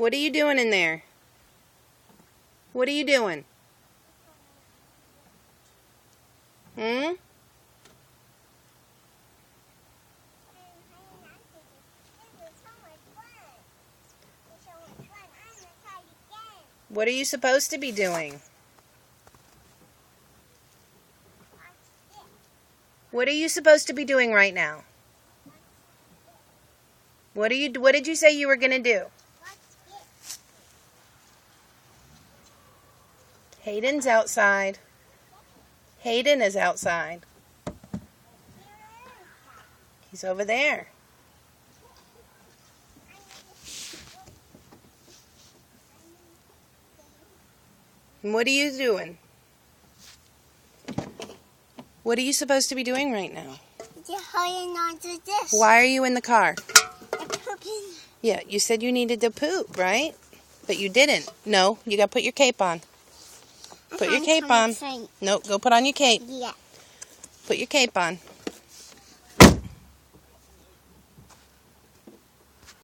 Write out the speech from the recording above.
What are you doing in there? What are you doing? Hmm? What are you supposed to be doing? What are you supposed to be doing right now? What did you say you were going to do? Hayden's outside. Hayden is outside. He's over there. And what are you doing? What are you supposed to be doing right now? Just holding on to this. Why are you in the car? I'm pooping. Yeah, you said you needed to poop, right? But you didn't. No, you got to put your cape on. Put your cape on. Nope, go put on your cape. Yeah. Put your cape on.